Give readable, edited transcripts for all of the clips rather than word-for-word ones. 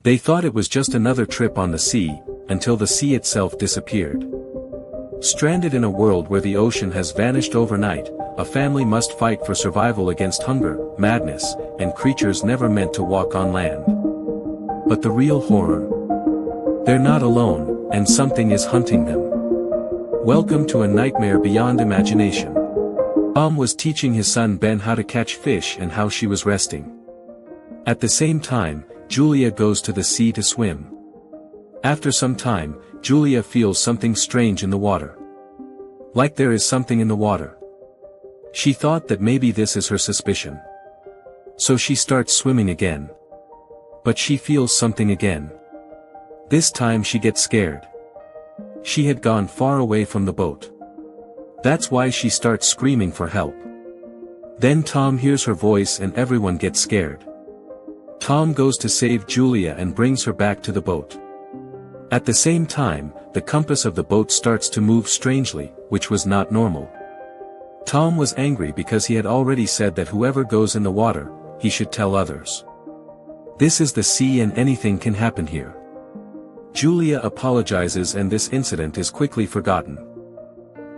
They thought it was just another trip on the sea, until the sea itself disappeared. Stranded in a world where the ocean has vanished overnight, a family must fight for survival against hunger, madness, and creatures never meant to walk on land. But the real horror. They're not alone, and something is hunting them. Welcome to a nightmare beyond imagination. Tom was teaching his son Ben how to catch fish and how she was resting. At the same time, Julia goes to the sea to swim. After some time, Julia feels something strange in the water. Like there is something in the water. She thought that maybe this is her suspicion. So she starts swimming again. But she feels something again. This time she gets scared. She had gone far away from the boat. That's why she starts screaming for help. Then Tom hears her voice and everyone gets scared. Tom goes to save Julia and brings her back to the boat. At the same time, the compass of the boat starts to move strangely, which was not normal. Tom was angry because he had already said that whoever goes in the water, he should tell others. This is the sea and anything can happen here. Julia apologizes and this incident is quickly forgotten.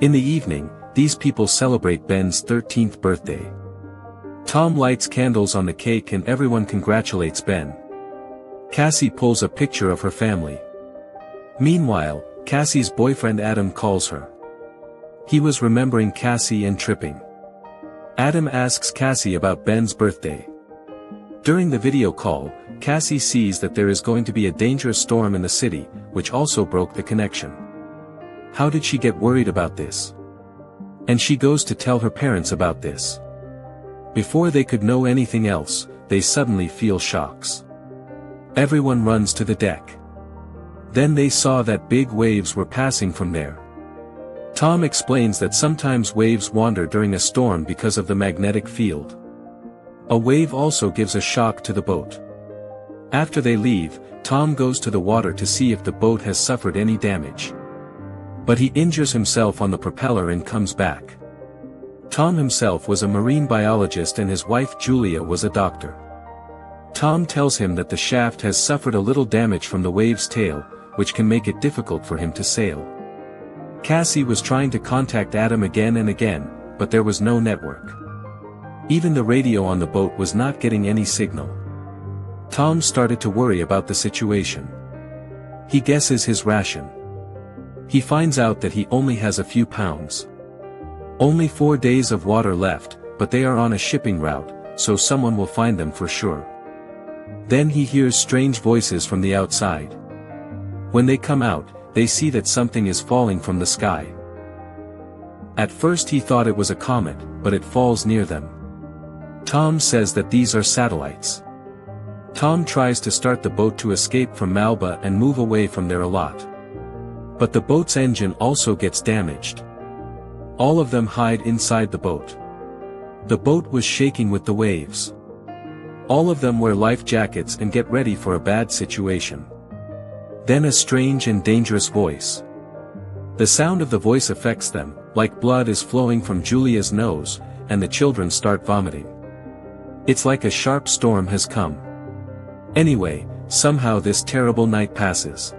In the evening, these people celebrate Ben's 13th birthday. Tom lights candles on the cake and everyone congratulates Ben. Cassie pulls a picture of her family. Meanwhile, Cassie's boyfriend Adam calls her. He was remembering Cassie and tripping. Adam asks Cassie about Ben's birthday. During the video call, Cassie sees that there is going to be a dangerous storm in the city, which also broke the connection. How did she get worried about this? And she goes to tell her parents about this. Before they could know anything else, they suddenly feel shocks. Everyone runs to the deck. Then they saw that big waves were passing from there. Tom explains that sometimes waves wander during a storm because of the magnetic field. A wave also gives a shock to the boat. After they leave, Tom goes to the water to see if the boat has suffered any damage. But he injures himself on the propeller and comes back. Tom himself was a marine biologist and his wife Julia was a doctor. Tom tells him that the shaft has suffered a little damage from the wave's tail, which can make it difficult for him to sail. Cassie was trying to contact Adam again and again, but there was no network. Even the radio on the boat was not getting any signal. Tom started to worry about the situation. He guesses his ration. He finds out that he only has a few pounds. Only 4 days of water left, but they are on a shipping route, so someone will find them for sure. Then he hears strange voices from the outside. When they come out, they see that something is falling from the sky. At first he thought it was a comet, but it falls near them. Tom says that these are satellites. Tom tries to start the boat to escape from Malba and move away from there a lot. But the boat's engine also gets damaged. All of them hide inside the boat. The boat was shaking with the waves. All of them wear life jackets and get ready for a bad situation. Then a strange and dangerous voice. The sound of the voice affects them, like blood is flowing from Julia's nose, and the children start vomiting. It's like a sharp storm has come. Anyway, somehow this terrible night passes.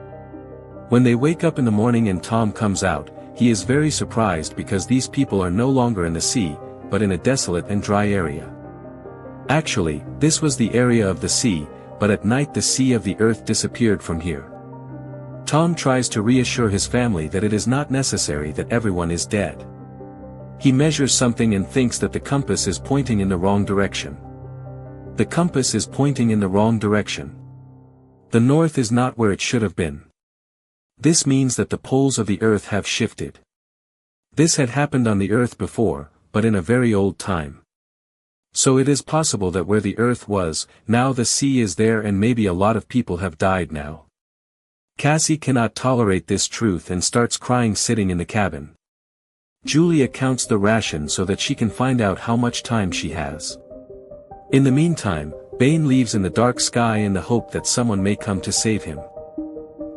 When they wake up in the morning and Tom comes out, he is very surprised because these people are no longer in the sea, but in a desolate and dry area. Actually, this was the area of the sea, but at night the sea of the earth disappeared from here. Tom tries to reassure his family that it is not necessary that everyone is dead. He measures something and thinks that the compass is pointing in the wrong direction. The compass is pointing in the wrong direction. The north is not where it should have been. This means that the poles of the earth have shifted. This had happened on the earth before, but in a very old time. So it is possible that where the earth was, now the sea is there and maybe a lot of people have died now. Cassie cannot tolerate this truth and starts crying sitting in the cabin. Julia counts the ration so that she can find out how much time she has. In the meantime, Bane leaves in the dark sky in the hope that someone may come to save him.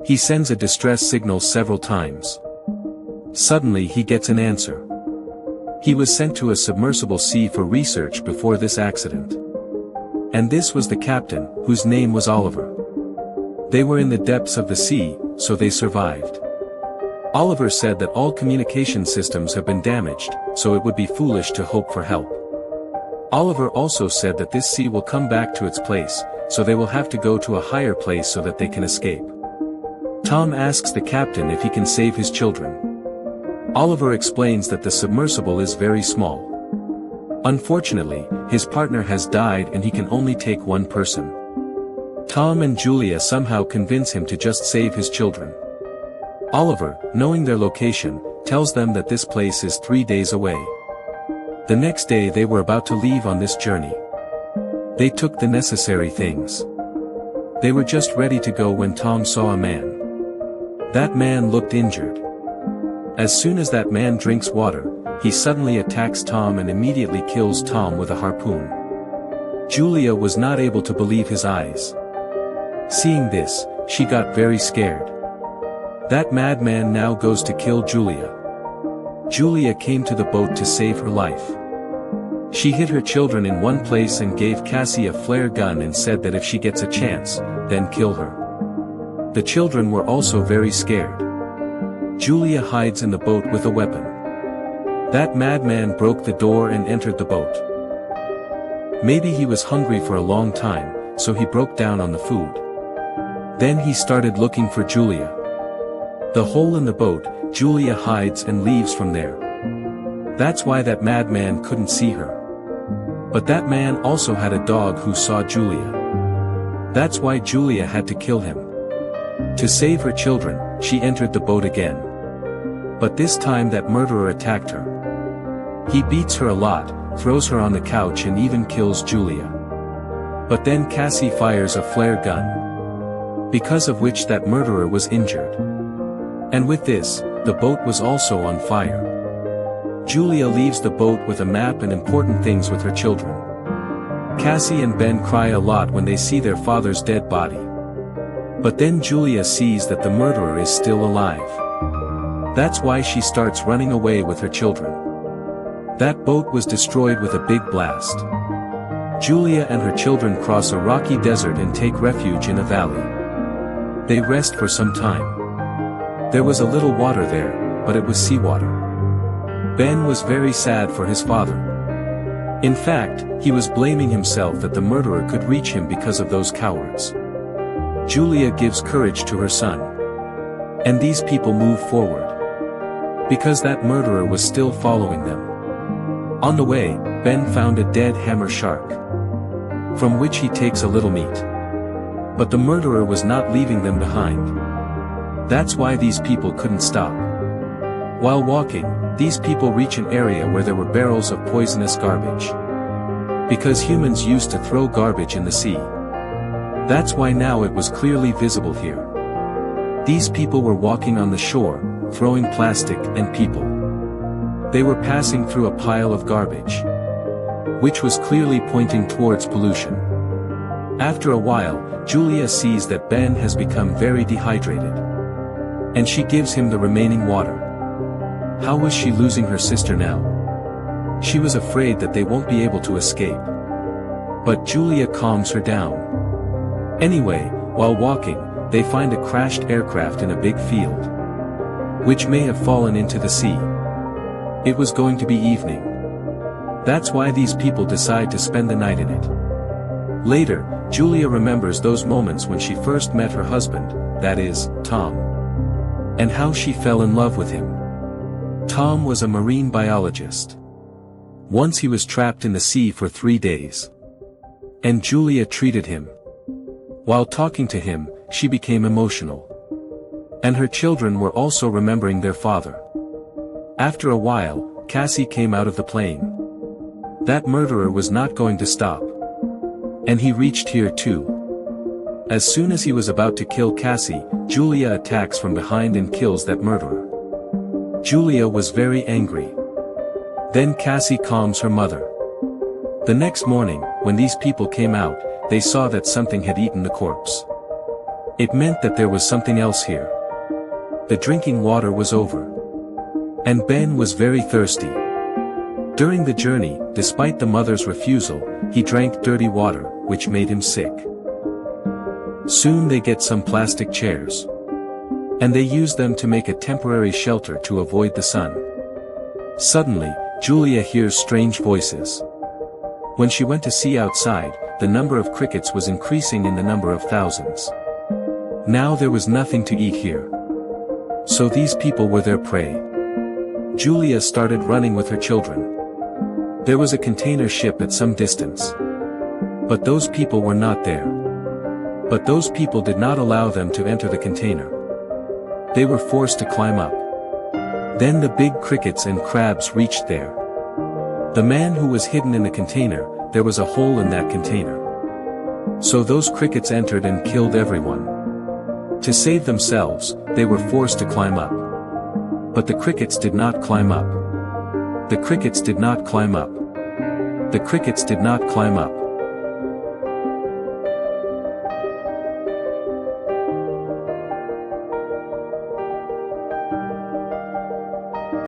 He sends a distress signal several times. Suddenly he gets an answer. He was sent to a submersible sea for research before this accident. And this was the captain, whose name was Oliver. They were in the depths of the sea, so they survived. Oliver said that all communication systems have been damaged, so it would be foolish to hope for help. Oliver also said that this sea will come back to its place, so they will have to go to a higher place so that they can escape. Tom asks the captain if he can save his children. Oliver explains that the submersible is very small. Unfortunately, his partner has died and he can only take one person. Tom and Julia somehow convince him to just save his children. Oliver, knowing their location, tells them that this place is 3 days away. The next day they were about to leave on this journey. They took the necessary things. They were just ready to go when Tom saw a man. That man looked injured. As soon as that man drinks water, he suddenly attacks Tom and immediately kills Tom with a harpoon. Julia was not able to believe his eyes. Seeing this, she got very scared. That madman now goes to kill Julia. Julia came to the boat to save her life. She hid her children in one place and gave Cassie a flare gun and said that if she gets a chance, then kill her. The children were also very scared. Julia hides in the boat with a weapon. That madman broke the door and entered the boat. Maybe he was hungry for a long time, so he broke down on the food. Then he started looking for Julia. The hole in the boat, Julia hides and leaves from there. That's why that madman couldn't see her. But that man also had a dog who saw Julia. That's why Julia had to kill him. To save her children, she entered the boat again. But this time that murderer attacked her. He beats her a lot, throws her on the couch and even kills Julia. But then Cassie fires a flare gun, because of which that murderer was injured. And with this, the boat was also on fire. Julia leaves the boat with a map and important things with her children. Cassie and Ben cry a lot when they see their father's dead body. But then Julia sees that the murderer is still alive. That's why she starts running away with her children. That boat was destroyed with a big blast. Julia and her children cross a rocky desert and take refuge in a valley. They rest for some time. There was a little water there, but it was seawater. Ben was very sad for his father. In fact, he was blaming himself that the murderer could reach him because of those cowards. Julia gives courage to her son. And these people move forward. Because that murderer was still following them. On the way, Ben found a dead hammer shark, from which he takes a little meat. But the murderer was not leaving them behind. That's why these people couldn't stop. While walking, these people reach an area where there were barrels of poisonous garbage. Because humans used to throw garbage in the sea. That's why now it was clearly visible here. These people were walking on the shore, throwing plastic and people. They were passing through a pile of garbage, which was clearly pointing towards pollution. After a while, Julia sees that Ben has become very dehydrated. And she gives him the remaining water. How was she losing her sister now? She was afraid that they won't be able to escape. But Julia calms her down. Anyway, while walking, they find a crashed aircraft in a big field, which may have fallen into the sea. It was going to be evening. That's why these people decide to spend the night in it. Later, Julia remembers those moments when she first met her husband, that is, Tom. And how she fell in love with him. Tom was a marine biologist. Once he was trapped in the sea for 3 days. And Julia treated him. While talking to him, she became emotional. And her children were also remembering their father. After a while, Cassie came out of the plane. That murderer was not going to stop. And he reached here too. As soon as he was about to kill Cassie, Julia attacks from behind and kills that murderer. Julia was very angry. Then Cassie calms her mother. The next morning, when these people came out, they saw that something had eaten the corpse. It meant that there was something else here. The drinking water was over. And Ben was very thirsty. During the journey, despite the mother's refusal, he drank dirty water, which made him sick. Soon they get some plastic chairs. And they use them to make a temporary shelter to avoid the sun. Suddenly, Julia hears strange voices. When she went to see outside, the number of crickets was increasing in the number of thousands. Now there was nothing to eat here. So these people were their prey. Julia started running with her children. There was a container ship at some distance. But those people were not there. But those people did not allow them to enter the container. They were forced to climb up. Then the big crickets and crabs reached there. The man who was hidden in the container, there was a hole in that container. So those crickets entered and killed everyone. To save themselves, they were forced to climb up. But the crickets did not climb up. The crickets did not climb up. The crickets did not climb up.